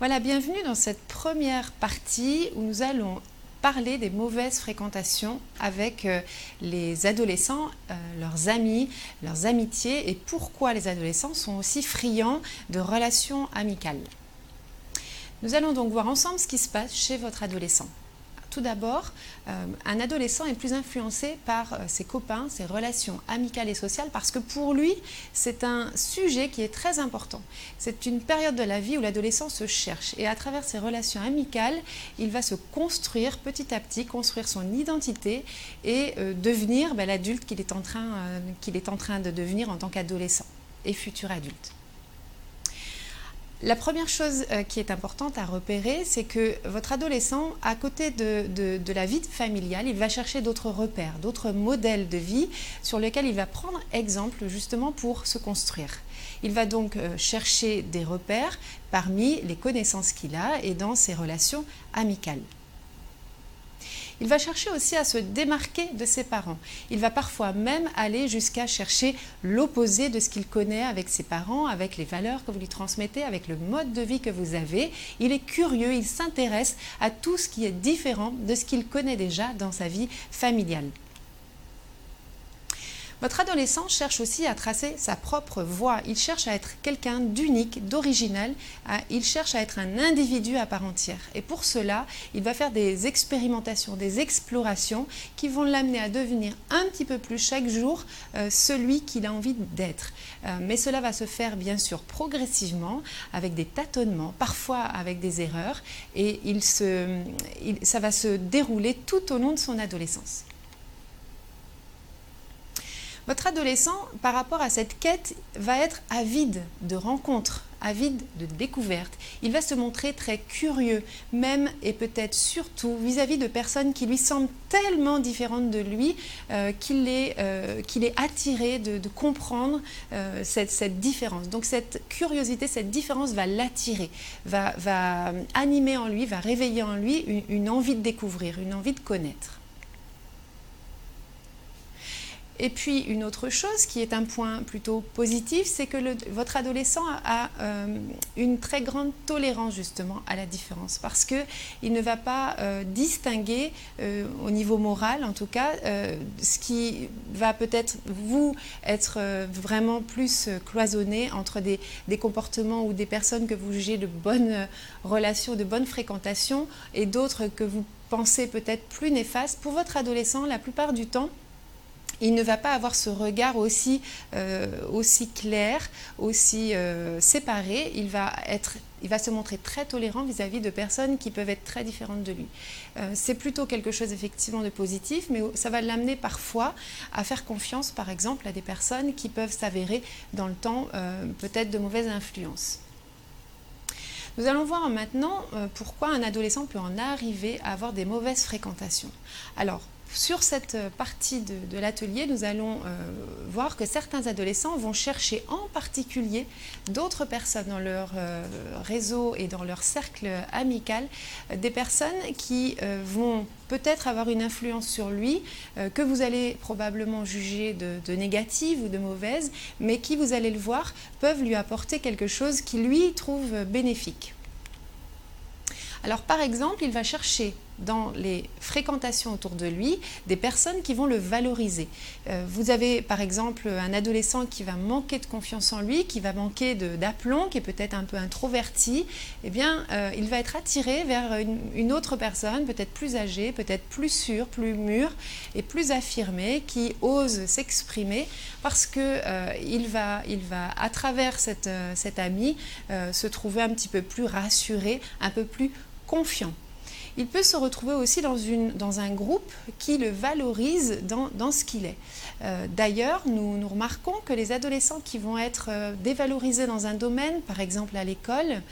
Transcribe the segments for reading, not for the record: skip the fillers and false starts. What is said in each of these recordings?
Voilà, bienvenue dans cette première partie où nous allons parler des mauvaises fréquentations avec les adolescents, leurs amis, leurs amitiés et pourquoi les adolescents sont aussi friands de relations amicales. Nous allons donc voir ensemble ce qui se passe chez votre adolescent. Tout d'abord, un adolescent est plus influencé par ses copains, ses relations amicales et sociales parce que pour lui, c'est un sujet qui est très important. C'est une période de la vie où l'adolescent se cherche et à travers ses relations amicales, il va se construire petit à petit, construire son identité et devenir l'adulte qu'il est en train de devenir en tant qu'adolescent et futur adulte. La première chose qui est importante à repérer, c'est que votre adolescent, à côté de la vie familiale, il va chercher d'autres repères, d'autres modèles de vie sur lesquels il va prendre exemple justement pour se construire. Il va donc chercher des repères parmi les connaissances qu'il a et dans ses relations amicales. Il va chercher aussi à se démarquer de ses parents. Il va parfois même aller jusqu'à chercher l'opposé de ce qu'il connaît avec ses parents, avec les valeurs que vous lui transmettez, avec le mode de vie que vous avez. Il est curieux, il s'intéresse à tout ce qui est différent de ce qu'il connaît déjà dans sa vie familiale. Votre adolescent cherche aussi à tracer sa propre voie. Il cherche à être quelqu'un d'unique, d'original. Il cherche à être un individu à part entière. Et pour cela, il va faire des expérimentations, des explorations qui vont l'amener à devenir un petit peu plus chaque jour celui qu'il a envie d'être. Mais cela va se faire bien sûr progressivement, avec des tâtonnements, parfois avec des erreurs. Et ça va se dérouler tout au long de son adolescence. Votre adolescent, par rapport à cette quête, va être avide de rencontres, avide de découvertes. Il va se montrer très curieux, même et peut-être surtout vis-à-vis de personnes qui lui semblent tellement différentes de lui qu'il est attiré de comprendre cette différence. Donc cette curiosité, cette différence va l'attirer, va animer en lui, va réveiller en lui une envie de découvrir, une envie de connaître. Et puis une autre chose qui est un point plutôt positif, c'est que votre adolescent a une très grande tolérance justement à la différence parce qu'il ne va pas distinguer au niveau moral en tout cas ce qui va peut-être vous être vraiment plus cloisonné entre des comportements ou des personnes que vous jugez de bonnes relations, de bonnes fréquentations et d'autres que vous pensez peut-être plus néfastes. Pour votre adolescent, la plupart du temps, il ne va pas avoir ce regard aussi clair, aussi séparé. Il va se montrer très tolérant vis-à-vis de personnes qui peuvent être très différentes de lui. C'est plutôt quelque chose effectivement de positif, mais ça va l'amener parfois à faire confiance, par exemple, à des personnes qui peuvent s'avérer dans le temps peut-être de mauvaises influences. Nous allons voir maintenant pourquoi un adolescent peut en arriver à avoir des mauvaises fréquentations. Alors, sur cette partie de l'atelier, nous allons voir que certains adolescents vont chercher en particulier d'autres personnes dans leur réseau et dans leur cercle amical, des personnes qui vont peut-être avoir une influence sur lui, que vous allez probablement juger de négative ou de mauvaise, mais qui, vous allez le voir, peuvent lui apporter quelque chose qui lui trouve bénéfique. Alors par exemple, il va chercher dans les fréquentations autour de lui des personnes qui vont le valoriser. Vous avez par exemple un adolescent qui va manquer de confiance en lui, qui va manquer d'aplomb, qui est peut-être un peu introverti. Eh bien, il va être attiré vers une autre personne, peut-être plus âgée, peut-être plus sûre, plus mûre et plus affirmée, qui ose s'exprimer parce qu'il va à travers cet ami se trouver un petit peu plus rassuré, un peu plus confiant. Il peut se retrouver aussi dans un groupe qui le valorise dans ce qu'il est. D'ailleurs, nous remarquons que les adolescents qui vont être dévalorisés dans un domaine, par exemple à l'école,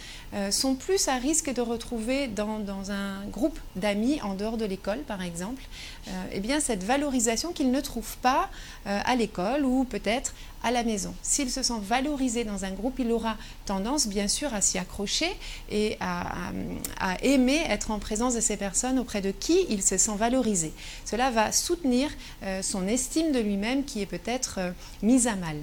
sont plus à risque de retrouver dans un groupe d'amis en dehors de l'école, par exemple, eh bien, cette valorisation qu'ils ne trouvent pas à l'école ou peut-être à la maison. S'il se sent valorisé dans un groupe, il aura tendance bien sûr à s'y accrocher et à aimer être en présence de ces personnes auprès de qui il se sent valorisé. Cela va soutenir son estime de lui-même qui est peut-être mise à mal.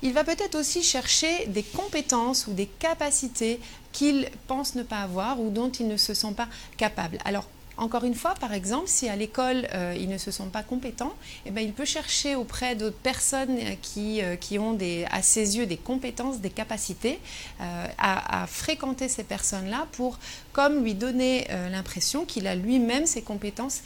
Il va peut-être aussi chercher des compétences ou des capacités qu'il pense ne pas avoir ou dont il ne se sent pas capable. Alors, encore une fois, par exemple, si à l'école, ils ne se sentent pas compétents, eh bien, il peut chercher auprès d'autres personnes qui ont à ses yeux des compétences, des capacités, à fréquenter ces personnes-là pour comme lui donner l'impression qu'il a lui-même ses compétences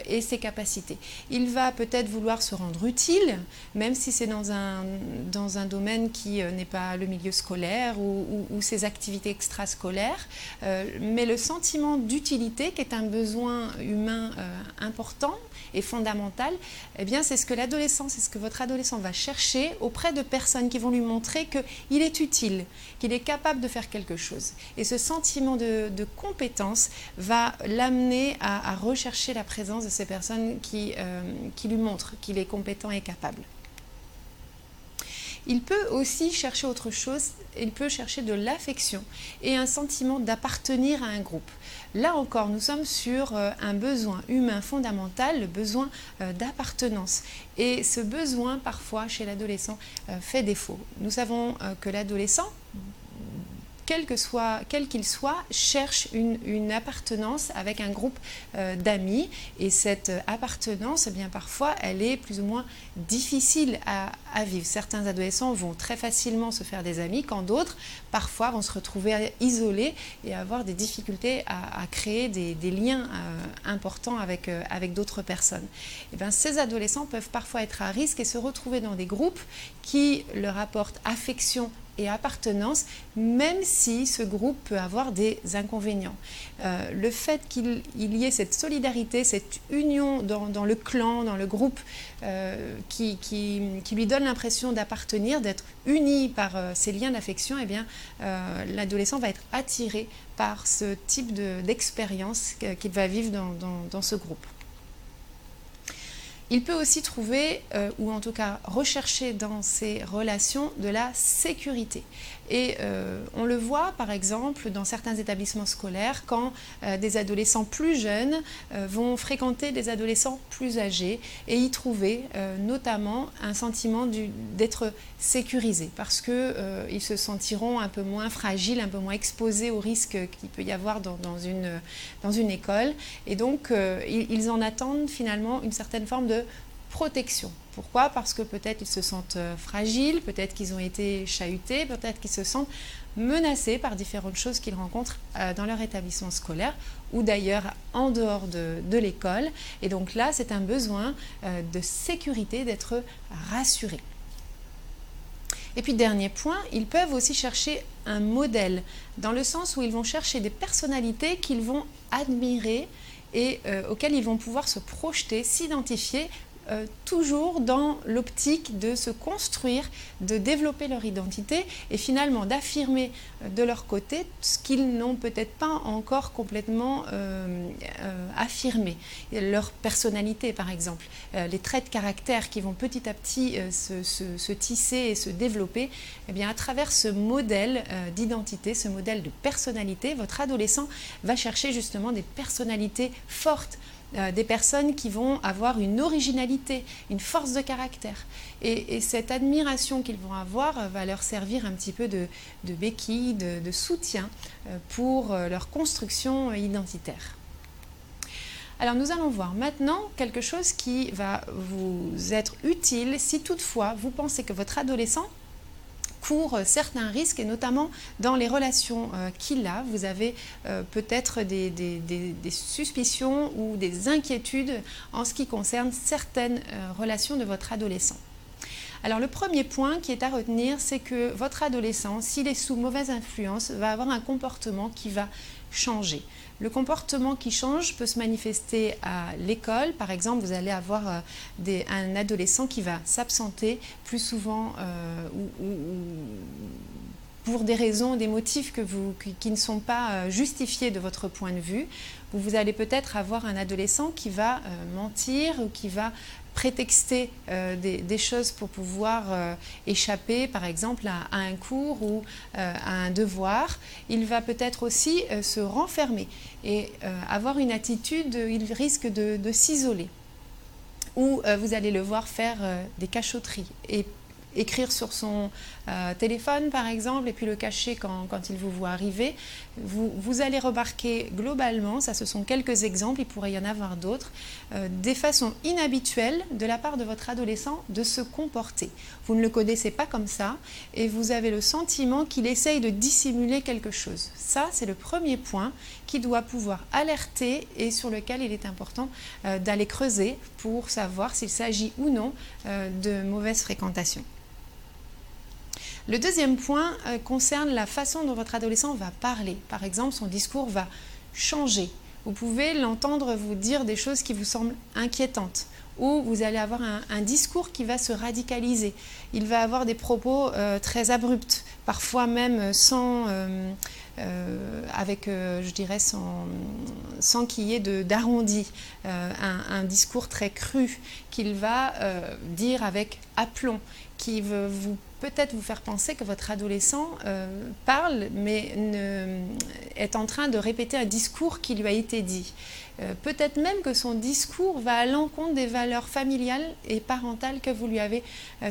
et ses capacités. Il va peut-être vouloir se rendre utile, même si c'est dans un domaine qui n'est pas le milieu scolaire ou ses activités extrascolaires, mais le sentiment d'utilité, qui est un besoin humain important et fondamental, eh bien c'est ce que l'adolescent, c'est ce que votre adolescent va chercher auprès de personnes qui vont lui montrer qu'il est utile, qu'il est capable de faire quelque chose. Et ce sentiment de compétence va l'amener à rechercher la présence de ces personnes qui lui montrent qu'il est compétent et capable. Il peut aussi chercher autre chose, il peut chercher de l'affection et un sentiment d'appartenir à un groupe. Là encore, nous sommes sur un besoin humain fondamental, le besoin d'appartenance. Et ce besoin, parfois, chez l'adolescent, fait défaut. Nous savons que l'adolescent, quel qu'il soit, cherche une appartenance avec un groupe d'amis. Et cette appartenance, eh bien, parfois, elle est plus ou moins difficile à vivre. Certains adolescents vont très facilement se faire des amis, quand d'autres, parfois, vont se retrouver isolés et avoir des difficultés à créer des liens importants avec d'autres personnes. Et bien, ces adolescents peuvent parfois être à risque et se retrouver dans des groupes qui leur apportent affection et appartenance, même si ce groupe peut avoir des inconvénients. Le fait qu'il y ait cette solidarité, cette union dans le clan, dans le groupe, qui lui donne l'impression d'appartenir, d'être uni par ces liens d'affection, eh bien, l'adolescent va être attiré par ce type d'expérience qu'il va vivre dans ce groupe. Il peut aussi trouver, ou en tout cas rechercher dans ces relations, de la sécurité. Et on le voit par exemple dans certains établissements scolaires quand des adolescents plus jeunes vont fréquenter des adolescents plus âgés et y trouver notamment un sentiment d'être sécurisés parce qu'ils se sentiront un peu moins fragiles, un peu moins exposés aux risques qu'il peut y avoir dans une école. Et donc ils en attendent finalement une certaine forme de protection. Pourquoi? Parce que peut-être ils se sentent fragiles, peut-être qu'ils ont été chahutés, peut-être qu'ils se sentent menacés par différentes choses qu'ils rencontrent dans leur établissement scolaire ou d'ailleurs en dehors de l'école. Et donc là, c'est un besoin de sécurité, d'être rassurés. Et puis dernier point, ils peuvent aussi chercher un modèle, dans le sens où ils vont chercher des personnalités qu'ils vont admirer et auxquelles ils vont pouvoir se projeter, s'identifier, toujours dans l'optique de se construire, de développer leur identité et finalement d'affirmer de leur côté ce qu'ils n'ont peut-être pas encore complètement affirmé. Leur personnalité par exemple, les traits de caractère qui vont petit à petit se tisser et se développer, eh bien, à travers ce modèle d'identité, ce modèle de personnalité, votre adolescent va chercher justement des personnalités fortes, des personnes qui vont avoir une originalité, une force de caractère. Et cette admiration qu'ils vont avoir va leur servir un petit peu de béquille, de soutien pour leur construction identitaire. Alors nous allons voir maintenant quelque chose qui va vous être utile si toutefois vous pensez que votre adolescent court certains risques et notamment dans les relations qu'il a. Vous avez peut-être des suspicions ou des inquiétudes en ce qui concerne certaines relations de votre adolescent. Alors le premier point qui est à retenir, c'est que votre adolescent, s'il est sous mauvaise influence, va avoir un comportement qui va changer. Le comportement qui change peut se manifester à l'école. Par exemple, vous allez avoir un adolescent qui va s'absenter plus souvent ou pour des raisons, des motifs qui ne sont pas justifiés de votre point de vue. Vous allez peut-être avoir un adolescent qui va mentir ou qui va prétexter des choses pour pouvoir échapper par exemple à un cours ou à un devoir. Il va peut-être aussi se renfermer et avoir une attitude, il risque de s'isoler. Ou vous allez le voir faire des cachotteries. Et écrire sur son téléphone par exemple et puis le cacher quand il vous voit arriver, vous allez remarquer globalement, ça ce sont quelques exemples, il pourrait y en avoir d'autres, des façons inhabituelles de la part de votre adolescent de se comporter. Vous ne le connaissez pas comme ça et vous avez le sentiment qu'il essaye de dissimuler quelque chose. Ça, c'est le premier point qui doit pouvoir alerter et sur lequel il est important d'aller creuser pour savoir s'il s'agit ou non de mauvaise fréquentation. Le deuxième point concerne la façon dont votre adolescent va parler. Par exemple, son discours va changer. Vous pouvez l'entendre vous dire des choses qui vous semblent inquiétantes ou vous allez avoir un discours qui va se radicaliser. Il va avoir des propos très abrupts, parfois même je dirais sans qu'il y ait d'arrondi, un discours très cru qu'il va dire avec aplomb, qui veut peut-être vous faire penser que votre adolescent parle, mais est en train de répéter un discours qui lui a été dit. Peut-être même que son discours va à l'encontre des valeurs familiales et parentales que vous lui avez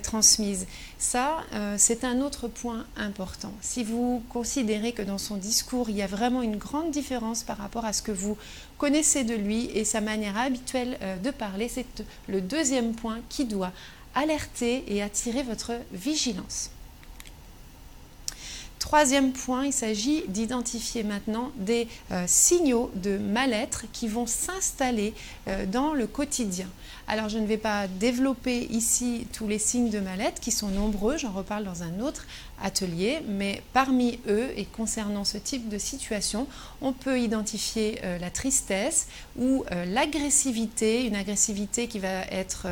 transmises. Ça, c'est un autre point important. Si vous considérez que dans son discours, il y a vraiment une grande différence par rapport à ce que vous connaissez de lui et sa manière habituelle de parler, c'est le deuxième point qui doit alerter et attirer votre vigilance. Troisième point, il s'agit d'identifier maintenant des signaux de mal-être qui vont s'installer dans le quotidien. Alors je ne vais pas développer ici tous les signes de mal-être qui sont nombreux, j'en reparle dans un autre atelier, mais parmi eux et concernant ce type de situation, on peut identifier la tristesse ou l'agressivité, une agressivité qui va être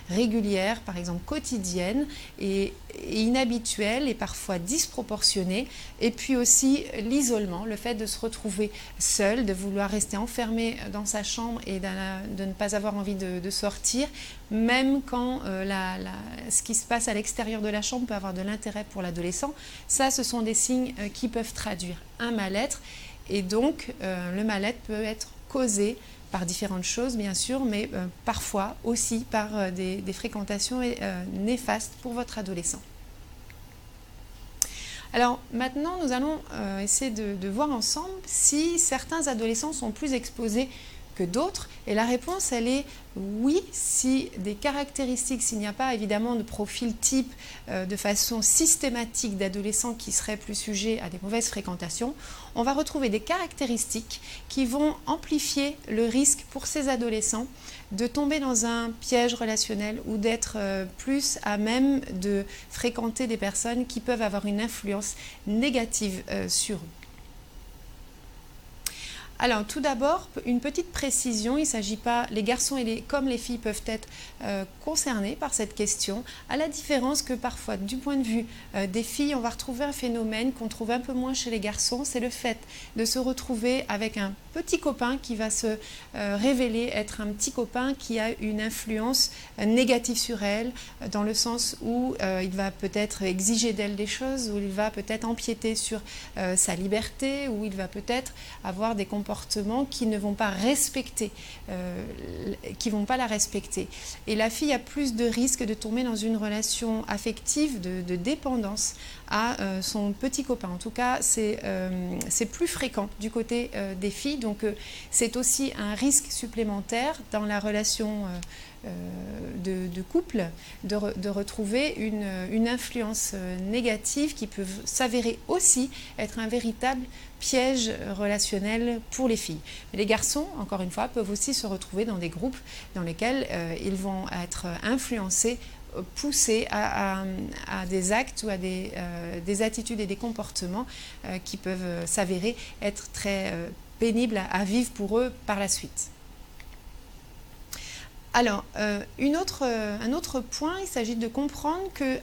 régulière, par exemple quotidienne et inhabituelle et parfois disproportionnée, et puis aussi l'isolement, le fait de se retrouver seul, de vouloir rester enfermé dans sa chambre et de ne pas avoir envie de sortir, même quand ce qui se passe à l'extérieur de la chambre peut avoir de l'intérêt pour l'adolescent. Ça, ce sont des signes qui peuvent traduire un mal-être. Et donc, le mal-être peut être causé par différentes choses, bien sûr, mais parfois aussi par des fréquentations néfastes pour votre adolescent. Alors maintenant, nous allons essayer de voir ensemble si certains adolescents sont plus exposés que d'autres. Et la réponse, elle est oui, si des caractéristiques, s'il n'y a pas évidemment de profil type de façon systématique d'adolescents qui seraient plus sujets à des mauvaises fréquentations, on va retrouver des caractéristiques qui vont amplifier le risque pour ces adolescents de tomber dans un piège relationnel ou d'être plus à même de fréquenter des personnes qui peuvent avoir une influence négative sur eux. Alors tout d'abord, une petite précision, il ne s'agit pas, les garçons comme les filles peuvent être concernés par cette question, à la différence que parfois du point de vue des filles, on va retrouver un phénomène qu'on trouve un peu moins chez les garçons, c'est le fait de se retrouver avec un petit copain qui va se révéler être un petit copain qui a une influence négative sur elle, dans le sens où il va peut-être exiger d'elle des choses, où il va peut-être empiéter sur sa liberté, où il va peut-être avoir des comportements qui ne vont pas respecter, qui vont pas la respecter. Et la fille a plus de risques de tomber dans une relation affective de dépendance à son petit copain. En tout cas, c'est plus fréquent du côté des filles. Donc, c'est aussi un risque supplémentaire dans la relation de couple de retrouver une influence négative qui peut s'avérer aussi être un véritable piège relationnel pour les filles. Mais les garçons, encore une fois, peuvent aussi se retrouver dans des groupes dans lesquels ils vont être influencés, poussés à des actes ou à des attitudes et des comportements qui peuvent s'avérer être très pénibles à vivre pour eux par la suite. Alors, un autre point, il s'agit de comprendre que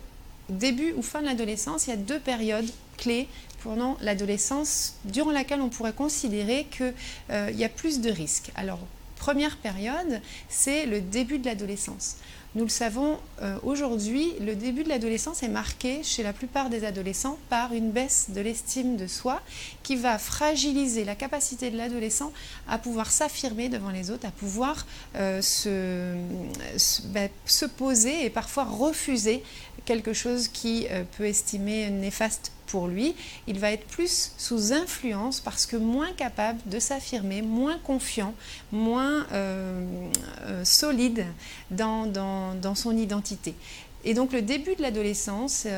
début ou fin de l'adolescence, il y a deux périodes clés pendant l'adolescence durant laquelle on pourrait considérer qu'il y a plus de risques. Alors, première période, c'est le début de l'adolescence. nous le savons aujourd'hui, le début de l'adolescence est marqué chez la plupart des adolescents par une baisse de l'estime de soi qui va fragiliser la capacité de l'adolescent à pouvoir s'affirmer devant les autres, à pouvoir se poser et parfois refuser quelque chose qui peut estimer néfaste pour lui. Il va être plus sous influence parce que moins capable de s'affirmer, moins confiant, moins solide dans son identité. Et donc le début de l'adolescence,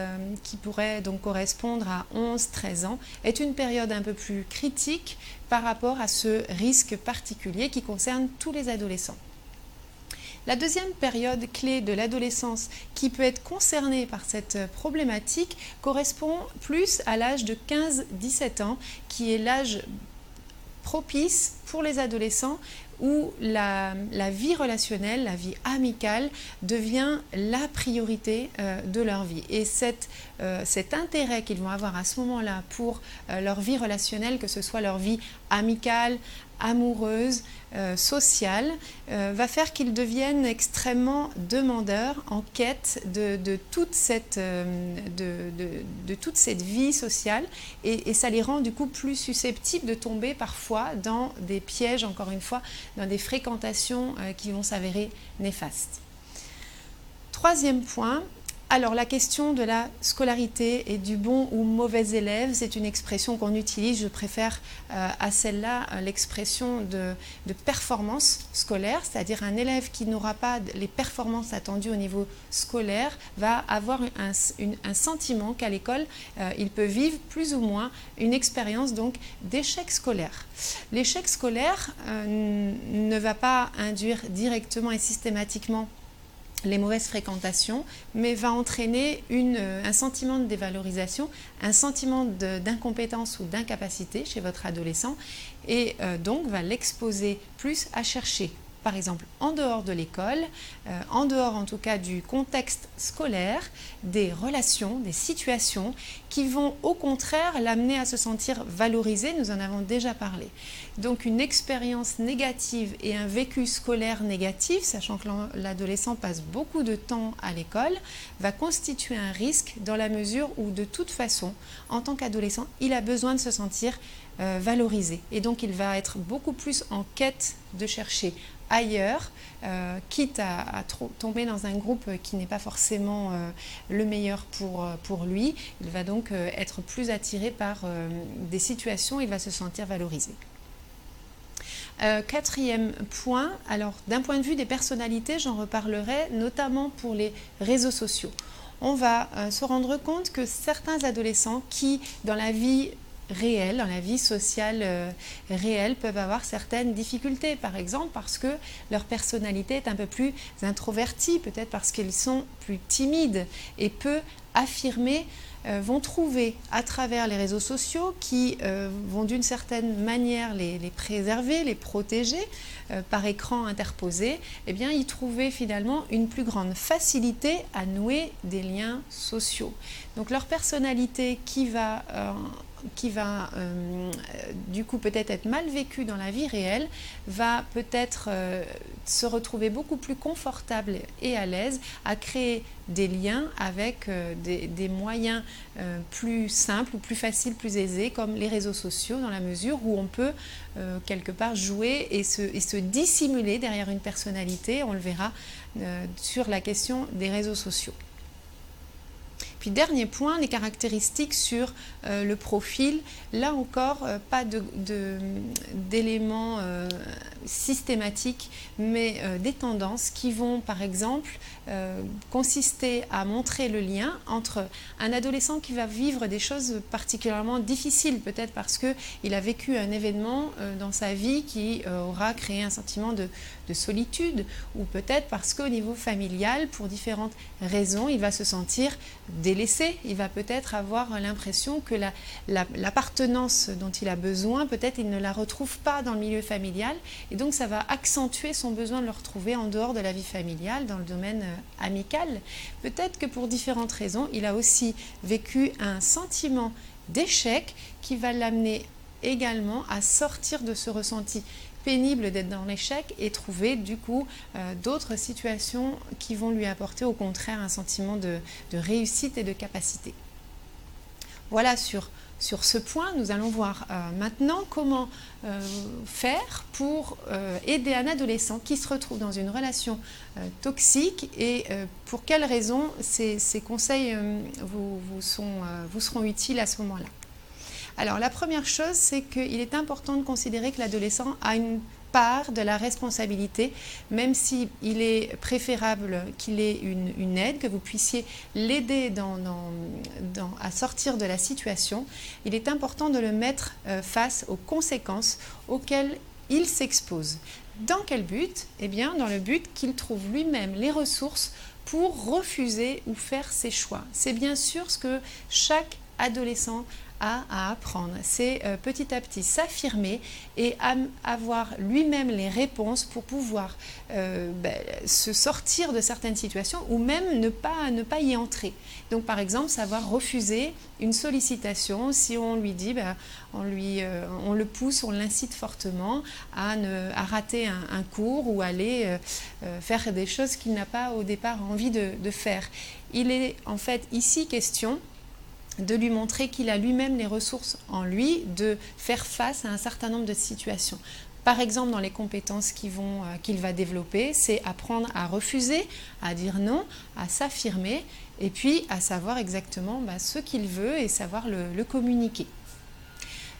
qui pourrait donc correspondre à 11-13 ans, est une période un peu plus critique par rapport à ce risque particulier qui concerne tous les adolescents. La deuxième période clé de l'adolescence qui peut être concernée par cette problématique correspond plus à l'âge de 15-17 ans, qui est l'âge propice pour les adolescents où la vie relationnelle, la vie amicale devient la priorité de leur vie. Et cet intérêt qu'ils vont avoir à ce moment-là pour leur vie relationnelle, que ce soit leur vie amicale, amoureuse, sociale, va faire qu'ils deviennent extrêmement demandeurs en quête de toute cette vie sociale et ça les rend du coup plus susceptibles de tomber parfois dans des pièges, encore une fois, dans des fréquentations qui vont s'avérer néfastes. Troisième point, alors la question de la scolarité et du bon ou mauvais élève, c'est une expression qu'on utilise, je préfère à celle-là l'expression de performance scolaire, c'est-à-dire un élève qui n'aura pas les performances attendues au niveau scolaire va avoir un sentiment qu'à l'école, il peut vivre plus ou moins une expérience donc d'échec scolaire. L'échec scolaire ne va pas induire directement et systématiquement les mauvaises fréquentations, mais va entraîner un sentiment de dévalorisation, un sentiment d'incompétence ou d'incapacité chez votre adolescent et donc va l'exposer plus à chercher, par exemple en dehors de l'école, en dehors en tout cas du contexte scolaire, des relations, des situations qui vont au contraire l'amener à se sentir valorisé, nous en avons déjà parlé. Donc une expérience négative et un vécu scolaire négatif, sachant que l'adolescent passe beaucoup de temps à l'école, va constituer un risque dans la mesure où de toute façon, en tant qu'adolescent, il a besoin de se sentir valorisé. Et donc il va être beaucoup plus en quête de chercher ailleurs, quitte à tomber dans un groupe qui n'est pas forcément le meilleur pour lui. Il va donc être plus attiré par des situations, il va se sentir valorisé. Quatrième point, alors d'un point de vue des personnalités, j'en reparlerai notamment pour les réseaux sociaux. On va se rendre compte que certains adolescents qui, dans la vie réelle, dans la vie sociale réelle, peuvent avoir certaines difficultés, par exemple parce que leur personnalité est un peu plus introvertie, peut-être parce qu'ils sont plus timides et peu affirmés, vont trouver à travers les réseaux sociaux qui vont d'une certaine manière les préserver, les protéger par écran interposé, eh bien y trouver finalement une plus grande facilité à nouer des liens sociaux. Donc leur personnalité qui va du coup peut-être être mal vécue dans la vie réelle, va peut-être se retrouver beaucoup plus confortable et à l'aise à créer des liens avec des moyens plus simples ou plus faciles, plus aisés, comme les réseaux sociaux, dans la mesure où on peut quelque part jouer et se dissimuler derrière une personnalité, on le verra sur la question des réseaux sociaux. Puis dernier point, les caractéristiques sur le profil. Là encore, pas d'éléments systématiques, mais des tendances qui vont par exemple consister à montrer le lien entre un adolescent qui va vivre des choses particulièrement difficiles, peut-être parce qu'il a vécu un événement dans sa vie qui aura créé un sentiment de solitude, ou peut-être parce qu'au niveau familial, pour différentes raisons, il va se sentir délaissé, il va peut-être avoir l'impression que l'appartenance dont il a besoin, peut-être il ne la retrouve pas dans le milieu familial, et donc ça va accentuer son besoin de le retrouver en dehors de la vie familiale, dans le domaine amical. Peut-être que pour différentes raisons, il a aussi vécu un sentiment d'échec qui va l'amener également à sortir de ce ressenti pénible d'être dans l'échec et trouver du coup d'autres situations qui vont lui apporter au contraire un sentiment de réussite et de capacité. Voilà sur ce point. Nous allons voir maintenant comment faire pour aider un adolescent qui se retrouve dans une relation toxique et pour quelles raisons ces conseils vous seront utiles à ce moment-là. Alors la première chose, c'est qu'il est important de considérer que l'adolescent a une part de la responsabilité, même s'il est préférable qu'il ait une aide, que vous puissiez l'aider à sortir de la situation. Il est important de le mettre face aux conséquences auxquelles il s'expose. Dans quel but? Eh bien, dans le but qu'il trouve lui-même les ressources pour refuser ou faire ses choix. C'est bien sûr ce que chaque adolescent a à apprendre. C'est petit à petit s'affirmer et avoir lui-même les réponses pour pouvoir se sortir de certaines situations ou même ne pas y entrer. Donc par exemple, savoir refuser une sollicitation si on lui dit, on le pousse, on l'incite fortement à rater un cours ou aller faire des choses qu'il n'a pas au départ envie de faire. Il est en fait ici question de lui montrer qu'il a lui-même les ressources en lui de faire face à un certain nombre de situations. Par exemple, dans les compétences qu'il va développer, c'est apprendre à refuser, à dire non, à s'affirmer et puis à savoir exactement ce qu'il veut et savoir le communiquer.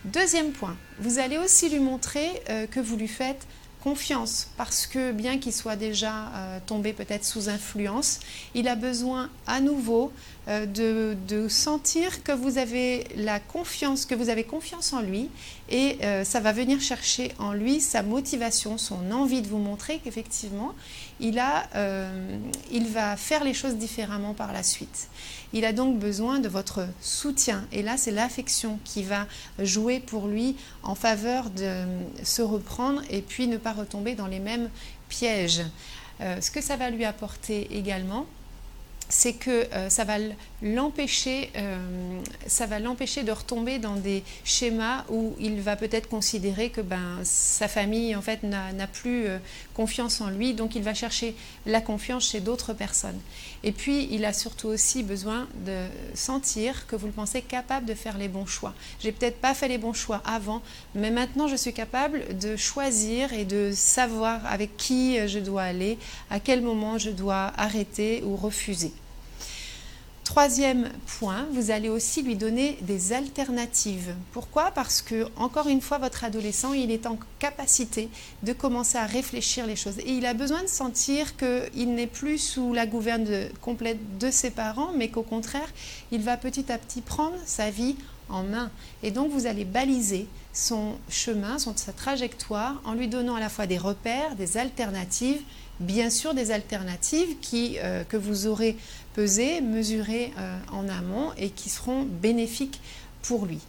Deuxième point, vous allez aussi lui montrer que vous lui faites confiance parce que bien qu'il soit déjà tombé peut-être sous influence, il a besoin à nouveau de sentir que vous avez confiance en lui et ça va venir chercher en lui sa motivation, son envie de vous montrer qu'effectivement il va faire les choses différemment par la suite. Il a donc besoin de votre soutien et là c'est l'affection qui va jouer pour lui en faveur de se reprendre et puis ne pas retomber dans les mêmes pièges. Ce que ça va lui apporter également, c'est que ça va l'empêcher de retomber dans des schémas où il va peut-être considérer que sa famille en fait n'a plus confiance en lui, donc il va chercher la confiance chez d'autres personnes. Et puis il a surtout aussi besoin de sentir que vous le pensez capable de faire les bons choix. J'ai peut-être pas fait les bons choix avant, mais maintenant je suis capable de choisir et de savoir avec qui je dois aller, à quel moment je dois arrêter ou refuser. Troisième point, vous allez aussi lui donner des alternatives. Pourquoi? Parce que, encore une fois, votre adolescent, il est en capacité de commencer à réfléchir les choses. Et il a besoin de sentir qu'il n'est plus sous la gouverne complète de ses parents, mais qu'au contraire, il va petit à petit prendre sa vie en main. Et donc, vous allez baliser son chemin, sa trajectoire, en lui donnant à la fois des repères, des alternatives, bien sûr des alternatives que vous aurez pesées, mesurées en amont et qui seront bénéfiques pour lui.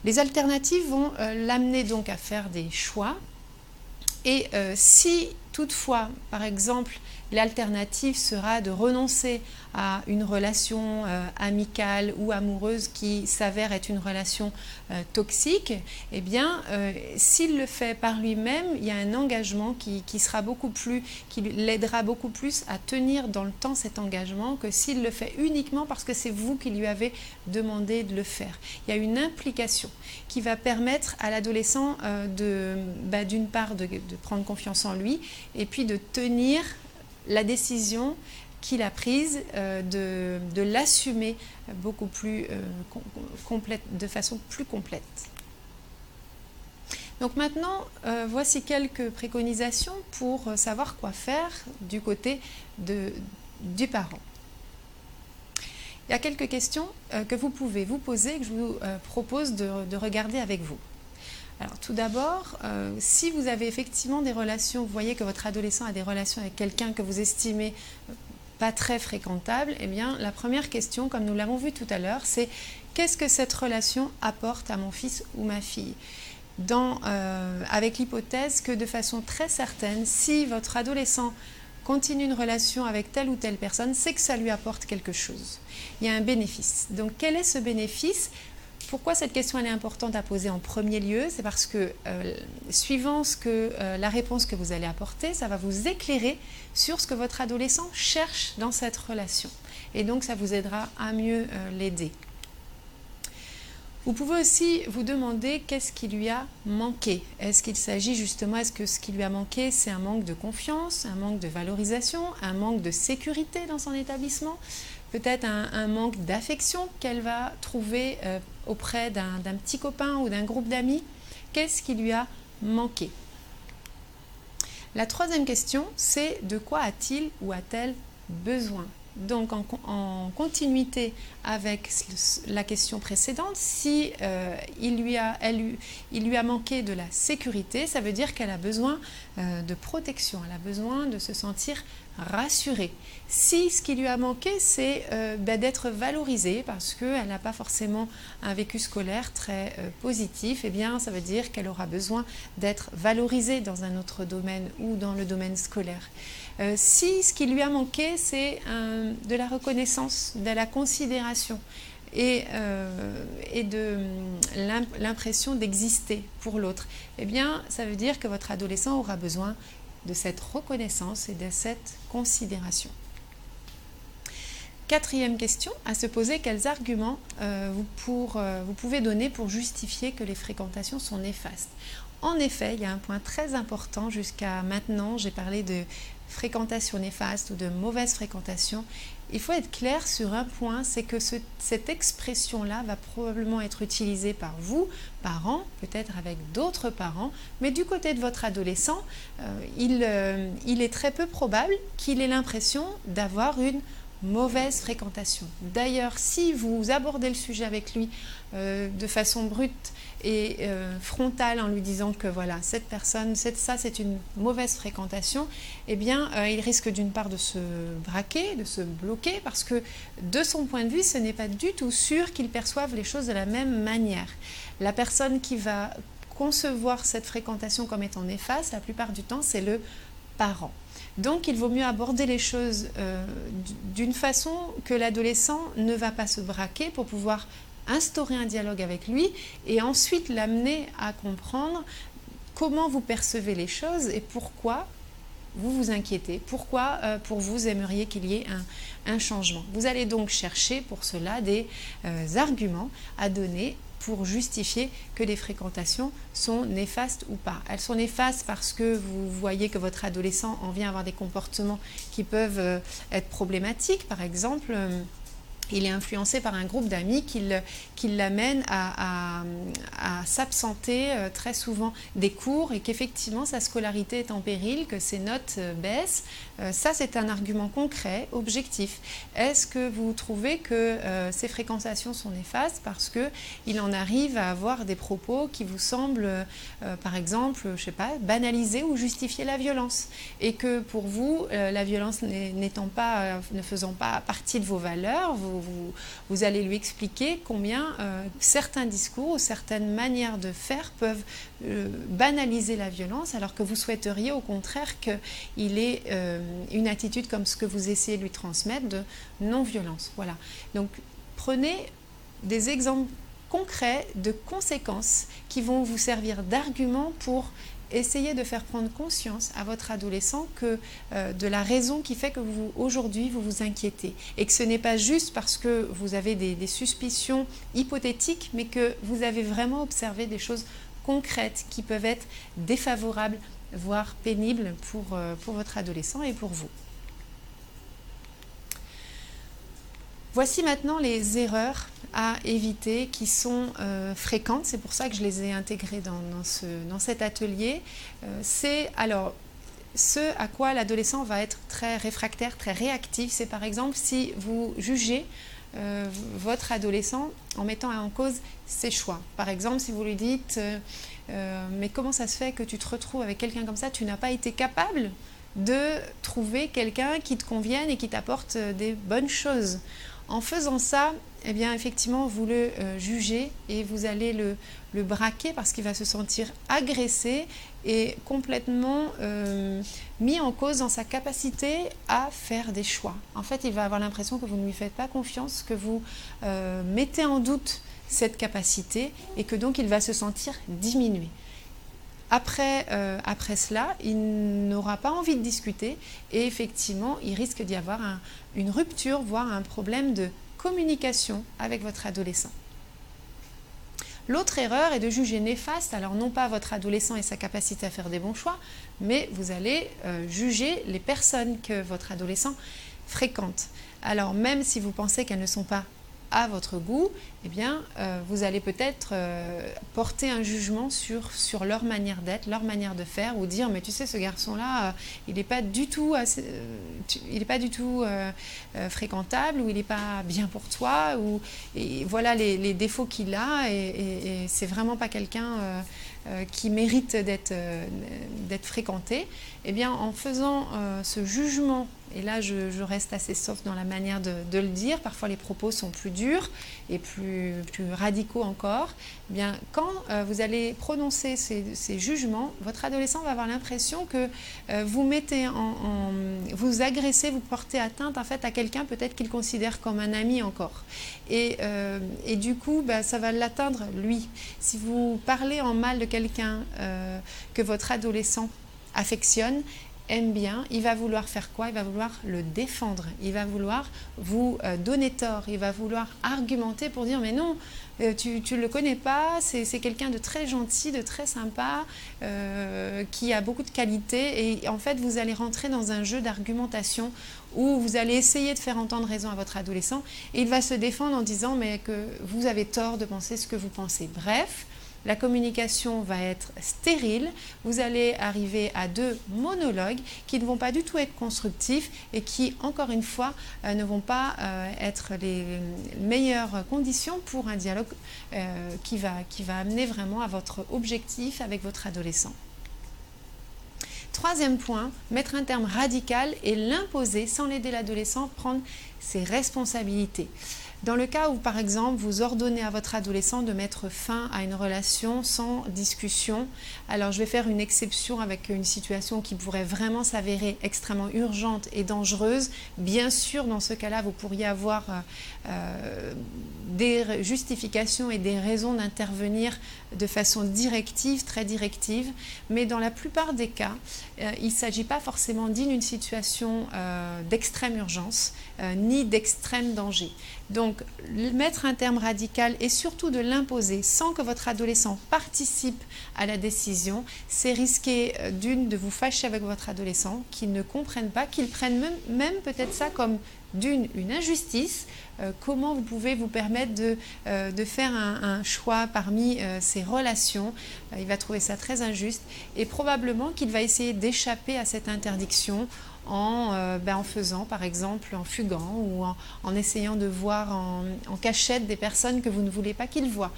Les alternatives vont l'amener donc à faire des choix et si toutefois, par exemple, l'alternative sera de renoncer à une relation amicale ou amoureuse qui s'avère être une relation toxique, eh bien, s'il le fait par lui-même, il y a un engagement qui l'aidera beaucoup plus à tenir dans le temps cet engagement que s'il le fait uniquement parce que c'est vous qui lui avez demandé de le faire. Il y a une implication qui va permettre à l'adolescent d'une part de prendre confiance en lui et puis de tenir la décision qu'il a prise de l'assumer beaucoup plus de façon plus complète. Donc maintenant, voici quelques préconisations pour savoir quoi faire du côté du parent. Il y a quelques questions que vous pouvez vous poser et que je vous propose de regarder avec vous. Alors tout d'abord, si vous avez effectivement des relations, vous voyez que votre adolescent a des relations avec quelqu'un que vous estimez pas très fréquentable, eh bien la première question, comme nous l'avons vu tout à l'heure, c'est qu'est-ce que cette relation apporte à mon fils ou ma fille ? Avec l'hypothèse que de façon très certaine, si votre adolescent continue une relation avec telle ou telle personne, c'est que ça lui apporte quelque chose. Il y a un bénéfice. Donc quel est ce bénéfice ? Pourquoi cette question elle est importante à poser en premier lieu? C'est parce que suivant la réponse que vous allez apporter, ça va vous éclairer sur ce que votre adolescent cherche dans cette relation. Et donc ça vous aidera à mieux l'aider. Vous pouvez aussi vous demander qu'est-ce qui lui a manqué. Est-ce qu'il s'agit justement, est-ce que ce qui lui a manqué, c'est un manque de confiance, un manque de valorisation, un manque de sécurité dans son établissement, peut-être un manque d'affection qu'elle va trouver auprès d'un petit copain ou d'un groupe d'amis. Qu'est-ce qui lui a manqué? La troisième question, c'est de quoi a-t-il ou a-t-elle besoin? Donc en continuité avec la question précédente, si il lui a manqué de la sécurité, ça veut dire qu'elle a besoin de protection, elle a besoin de se sentir rassurée. Si ce qui lui a manqué, c'est d'être valorisée parce qu'elle n'a pas forcément un vécu scolaire très positif, eh bien ça veut dire qu'elle aura besoin d'être valorisée dans un autre domaine ou dans le domaine scolaire. Si ce qui lui a manqué, c'est de la reconnaissance, de la considération et de l'impression d'exister pour l'autre, eh bien, ça veut dire que votre adolescent aura besoin de cette reconnaissance et de cette considération. Quatrième question à se poser, quels arguments vous pouvez donner pour justifier que les fréquentations sont néfastes? En effet, il y a un point très important. Jusqu'à maintenant, j'ai parlé de fréquentation néfaste ou de mauvaise fréquentation. Il faut être clair sur un point, c'est que cette expression-là va probablement être utilisée par vous, parents, peut-être avec d'autres parents, mais du côté de votre adolescent, il est très peu probable qu'il ait l'impression d'avoir une mauvaise fréquentation. D'ailleurs, si vous abordez le sujet avec lui de façon brute et frontale en lui disant que voilà, cette personne, ça c'est une mauvaise fréquentation, eh bien il risque d'une part de se braquer, de se bloquer, parce que de son point de vue, ce n'est pas du tout sûr qu'il perçoive les choses de la même manière. La personne qui va concevoir cette fréquentation comme étant néfaste, la plupart du temps, c'est le parent. Donc, il vaut mieux aborder les choses d'une façon que l'adolescent ne va pas se braquer pour pouvoir instaurer un dialogue avec lui et ensuite l'amener à comprendre comment vous percevez les choses et pourquoi vous vous inquiétez, pourquoi pour vous aimeriez qu'il y ait un changement. Vous allez donc chercher pour cela des arguments à donner pour justifier que les fréquentations sont néfastes ou pas. Elles sont néfastes parce que vous voyez que votre adolescent en vient avoir des comportements qui peuvent être problématiques. Par exemple, il est influencé par un groupe d'amis qui l'amène à s'absenter très souvent des cours et qu'effectivement sa scolarité est en péril, que ses notes baissent. Ça, c'est un argument concret, objectif. Est-ce que vous trouvez que ces fréquentations sont néfastes parce qu'il en arrive à avoir des propos qui vous semblent, par exemple, je sais pas, banaliser ou justifier la violence et que pour vous, la violence ne faisant pas partie de vos valeurs, vous allez lui expliquer combien certains discours ou certaines manières de faire peuvent banaliser la violence alors que vous souhaiteriez au contraire qu'il ait une attitude comme ce que vous essayez de lui transmettre de non-violence. Voilà. Donc prenez des exemples concrets de conséquences qui vont vous servir d'argument pour essayer de faire prendre conscience à votre adolescent de la raison qui fait que aujourd'hui vous vous inquiétez et que ce n'est pas juste parce que vous avez des suspicions hypothétiques mais que vous avez vraiment observé des choses concrètes qui peuvent être défavorables voire pénibles pour votre adolescent et pour vous. Voici maintenant les erreurs à éviter qui sont fréquentes, c'est pour ça que je les ai intégrées dans cet atelier. C'est alors ce à quoi l'adolescent va être très réfractaire, très réactif, c'est par exemple si vous jugez votre adolescent en mettant en cause ses choix. Par exemple, si vous lui dites mais comment ça se fait que tu te retrouves avec quelqu'un comme ça, tu n'as pas été capable de trouver quelqu'un qui te convienne et qui t'apporte des bonnes choses. En faisant ça, eh bien, effectivement, vous le jugez et vous allez le braquer parce qu'il va se sentir agressé et complètement mis en cause dans sa capacité à faire des choix. En fait, il va avoir l'impression que vous ne lui faites pas confiance, que vous mettez en doute cette capacité et que donc il va se sentir diminué. Après cela, il n'aura pas envie de discuter et effectivement, il risque d'y avoir une rupture, voire un problème de communication avec votre adolescent. L'autre erreur est de juger néfaste, alors non pas votre adolescent et sa capacité à faire des bons choix, mais vous allez juger les personnes que votre adolescent fréquente. Alors même si vous pensez qu'elles ne sont pas à votre goût, eh bien, vous allez peut-être porter un jugement sur leur manière d'être, leur manière de faire, ou dire mais tu sais ce garçon-là, il n'est pas du tout, fréquentable, ou il n'est pas bien pour toi, ou et voilà les défauts qu'il a, et c'est vraiment pas quelqu'un qui mérite d'être fréquenté. Eh bien, en faisant ce jugement, et là je reste assez soft dans la manière de le dire, parfois les propos sont plus durs et plus radicaux encore, eh bien, quand vous allez prononcer ces jugements, votre adolescent va avoir l'impression que vous mettez vous agressez, vous portez atteinte en fait à quelqu'un peut-être qu'il considère comme un ami encore. Et du coup, ça va l'atteindre lui. Si vous parlez en mal de quelqu'un que votre adolescent affectionne, aime bien, il va vouloir faire quoi? Il va vouloir le défendre, il va vouloir vous donner tort, il va vouloir argumenter pour dire mais non, tu ne le connais pas, c'est quelqu'un de très gentil, de très sympa, qui a beaucoup de qualités, et en fait vous allez rentrer dans un jeu d'argumentation où vous allez essayer de faire entendre raison à votre adolescent et il va se défendre en disant mais que vous avez tort de penser ce que vous pensez. Bref, la communication va être stérile, vous allez arriver à deux monologues qui ne vont pas du tout être constructifs et qui, encore une fois, ne vont pas être les meilleures conditions pour un dialogue qui va amener vraiment à votre objectif avec votre adolescent. Troisième point, mettre un terme radical et l'imposer sans l'aider l'adolescent à prendre ses responsabilités. Dans le cas où, par exemple, vous ordonnez à votre adolescent de mettre fin à une relation sans discussion, alors je vais faire une exception avec une situation qui pourrait vraiment s'avérer extrêmement urgente et dangereuse. Bien sûr, dans ce cas-là, vous pourriez avoir des justifications et des raisons d'intervenir de façon directive, très directive, mais dans la plupart des cas, il ne s'agit pas forcément d'une situation d'extrême urgence, ni d'extrême danger. Donc, mettre un terme radical et surtout de l'imposer sans que votre adolescent participe à la décision, c'est risquer de vous fâcher avec votre adolescent, qu'il ne comprenne pas, qu'il prenne même peut-être ça comme une injustice. Comment vous pouvez vous permettre de faire un choix parmi ces relations? Il va trouver ça très injuste et probablement qu'il va essayer d'échapper à cette interdiction en faisant, par exemple, en fuguant ou en essayant de voir en cachette des personnes que vous ne voulez pas qu'il voit.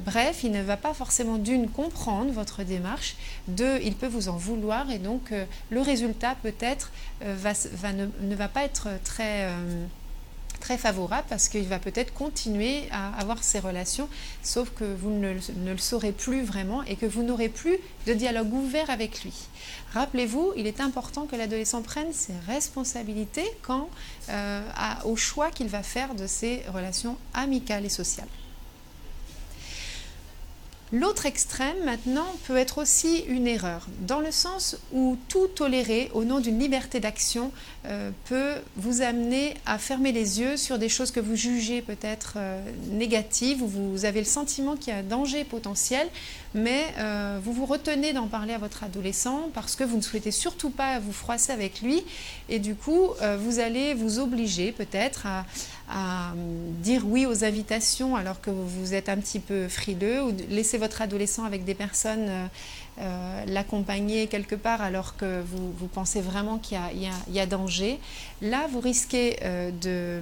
Bref, il ne va pas forcément d'une comprendre votre démarche, deux, il peut vous en vouloir et donc le résultat peut-être ne va pas être très favorable parce qu'il va peut-être continuer à avoir ces relations, sauf que vous ne le saurez plus vraiment et que vous n'aurez plus de dialogue ouvert avec lui. Rappelez-vous, il est important que l'adolescent prenne ses responsabilités quant au choix qu'il va faire de ses relations amicales et sociales. L'autre extrême, maintenant, peut être aussi une erreur, dans le sens où tout tolérer au nom d'une liberté d'action peut vous amener à fermer les yeux sur des choses que vous jugez peut-être négatives, où vous avez le sentiment qu'il y a un danger potentiel, mais vous vous retenez d'en parler à votre adolescent parce que vous ne souhaitez surtout pas vous froisser avec lui, et du coup, vous allez vous obliger peut-être à dire oui aux invitations alors que vous êtes un petit peu frileux, ou laisser votre adolescent avec des personnes l'accompagner quelque part alors que vous pensez vraiment qu'il y a danger. Là, vous risquez de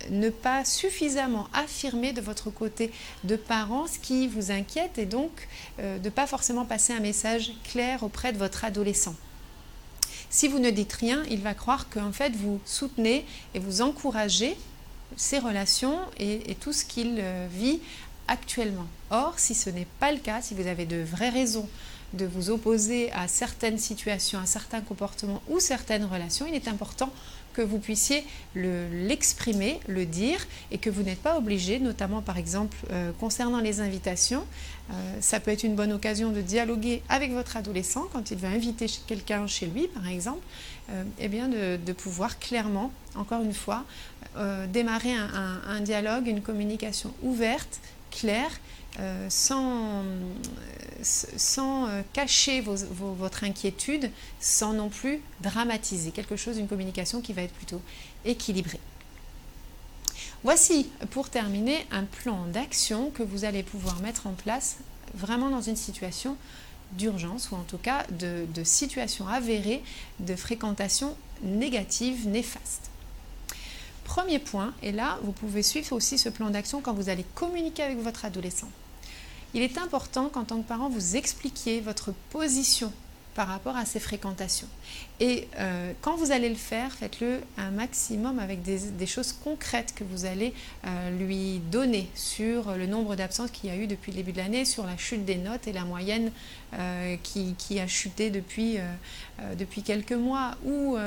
ne pas suffisamment affirmer de votre côté de parents ce qui vous inquiète et donc de ne pas forcément passer un message clair auprès de votre adolescent. Si vous ne dites rien, il va croire qu'en fait vous soutenez et vous encouragez ces relations et tout ce qu'il vit actuellement. Or, si ce n'est pas le cas, si vous avez de vraies raisons de vous opposer à certaines situations, à certains comportements ou certaines relations, il est important que vous puissiez l'exprimer, le dire, et que vous n'êtes pas obligé, notamment par exemple concernant les invitations. Ça peut être une bonne occasion de dialoguer avec votre adolescent quand il veut inviter quelqu'un chez lui, par exemple, et bien de pouvoir clairement, encore une fois, démarrer un dialogue, une communication ouverte, claire, sans cacher votre inquiétude, sans non plus dramatiser. Quelque chose, une communication qui va être plutôt équilibrée. Voici, pour terminer, un plan d'action que vous allez pouvoir mettre en place vraiment dans une situation d'urgence, ou en tout cas de situation avérée de fréquentation négative, néfaste. Premier point, et là, vous pouvez suivre aussi ce plan d'action quand vous allez communiquer avec votre adolescent. Il est important qu'en tant que parent, vous expliquiez votre position par rapport à ces fréquentations. Et quand vous allez le faire, faites-le un maximum avec des choses concrètes que vous allez lui donner sur le nombre d'absences qu'il y a eu depuis le début de l'année, sur la chute des notes et la moyenne qui a chuté depuis quelques mois, ou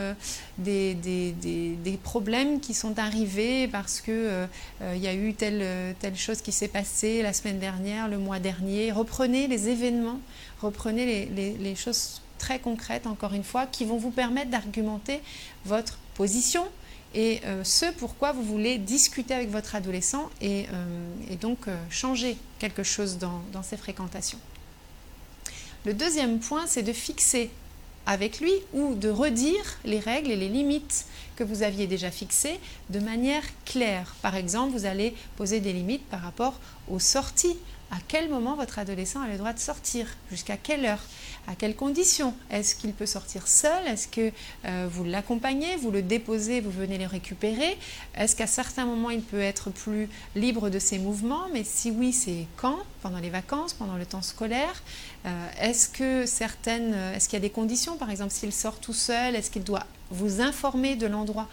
des problèmes qui sont arrivés parce que il y a eu telle chose qui s'est passée la semaine dernière, le mois dernier. Reprenez les événements, reprenez les choses très concrètes, encore une fois, qui vont vous permettre d'argumenter votre position et ce pourquoi vous voulez discuter avec votre adolescent et donc changer quelque chose dans ses fréquentations. Le deuxième point, c'est de fixer avec lui ou de redire les règles et les limites que vous aviez déjà fixées de manière claire. Par exemple, vous allez poser des limites par rapport aux sorties. À quel moment votre adolescent a le droit de sortir? Jusqu'à quelle heure? À quelles conditions? Est-ce qu'il peut sortir seul? Est-ce que vous l'accompagnez, vous le déposez, vous venez le récupérer? Est-ce qu'à certains moments, il peut être plus libre de ses mouvements? Mais si oui, c'est quand? Pendant les vacances, pendant le temps scolaire? Est-ce qu'il y a des conditions? Par exemple, s'il sort tout seul, est-ce qu'il doit vous informer de l'endroit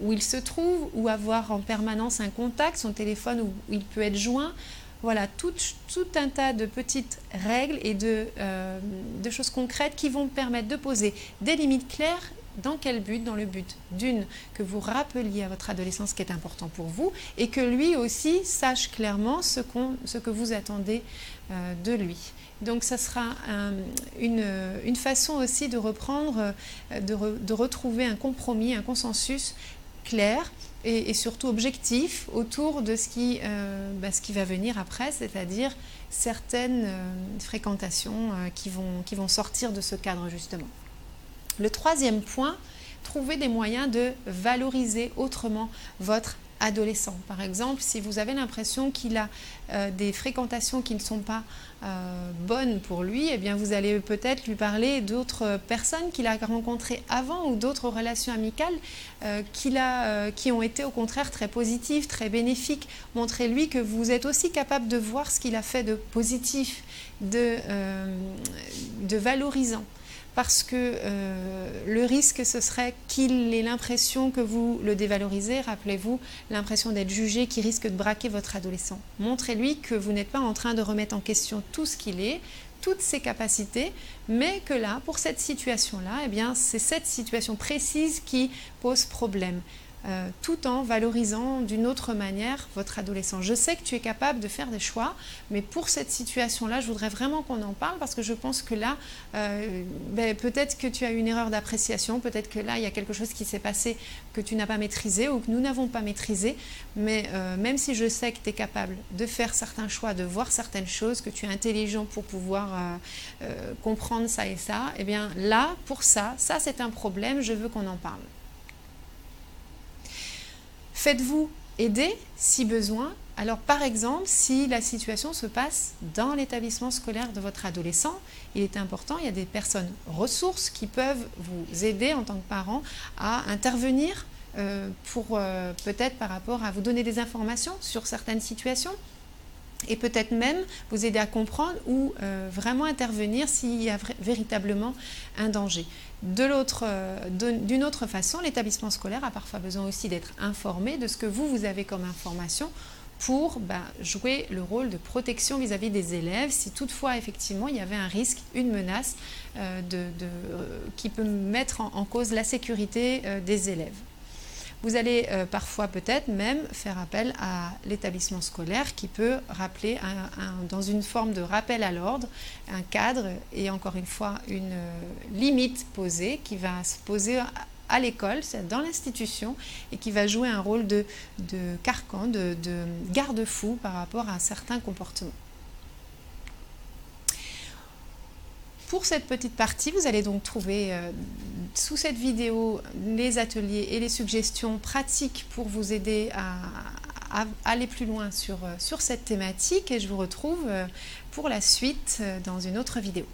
où il se trouve ou avoir en permanence un contact, son téléphone où il peut être joint? Voilà, tout un tas de petites règles et de choses concrètes qui vont permettre de poser des limites claires. Dans quel but? Dans le but d'une, que vous rappeliez à votre adolescent ce qui est important pour vous et que lui aussi sache clairement ce que vous attendez de lui. Donc ça sera une façon aussi de reprendre, de retrouver un compromis, un consensus clair et surtout objectif autour de ce qui va venir après, c'est-à-dire certaines fréquentations qui vont sortir de ce cadre justement. Le troisième point, trouver des moyens de valoriser autrement votre adolescent. Par exemple, si vous avez l'impression qu'il a des fréquentations qui ne sont pas bonnes pour lui, eh bien vous allez peut-être lui parler d'autres personnes qu'il a rencontrées avant ou d'autres relations amicales qui ont été au contraire très positives, très bénéfiques. Montrez-lui que vous êtes aussi capable de voir ce qu'il a fait de positif, de valorisant. Parce que le risque, ce serait qu'il ait l'impression que vous le dévalorisez. Rappelez-vous, l'impression d'être jugé qui risque de braquer votre adolescent. Montrez-lui que vous n'êtes pas en train de remettre en question tout ce qu'il est, toutes ses capacités, mais que là, pour cette situation-là, eh bien, c'est cette situation précise qui pose problème. Tout en valorisant d'une autre manière votre adolescent. Je sais que tu es capable de faire des choix, mais pour cette situation-là, je voudrais vraiment qu'on en parle parce que je pense que là, peut-être que tu as eu une erreur d'appréciation, peut-être que là, il y a quelque chose qui s'est passé que tu n'as pas maîtrisé ou que nous n'avons pas maîtrisé, mais même si je sais que tu es capable de faire certains choix, de voir certaines choses, que tu es intelligent pour pouvoir comprendre ça et ça, eh bien là, pour ça c'est un problème, je veux qu'on en parle. Faites-vous aider si besoin. Alors par exemple, si la situation se passe dans l'établissement scolaire de votre adolescent, il est important, il y a des personnes ressources qui peuvent vous aider en tant que parent à intervenir pour peut-être par rapport à vous donner des informations sur certaines situations et peut-être même vous aider à comprendre ou vraiment intervenir s'il y a véritablement un danger. D'une autre façon, l'établissement scolaire a parfois besoin aussi d'être informé de ce que vous avez comme information pour jouer le rôle de protection vis-à-vis des élèves si toutefois effectivement il y avait un risque, une menace qui peut mettre en cause la sécurité des élèves. Vous allez parfois peut-être même faire appel à l'établissement scolaire qui peut rappeler dans une forme de rappel à l'ordre, un cadre et encore une fois une limite posée qui va se poser à l'école, c'est dans l'institution et qui va jouer un rôle de carcan, de garde-fou par rapport à certains comportements. Pour cette petite partie, vous allez donc trouver sous cette vidéo les ateliers et les suggestions pratiques pour vous aider à aller plus loin sur cette thématique et je vous retrouve pour la suite dans une autre vidéo.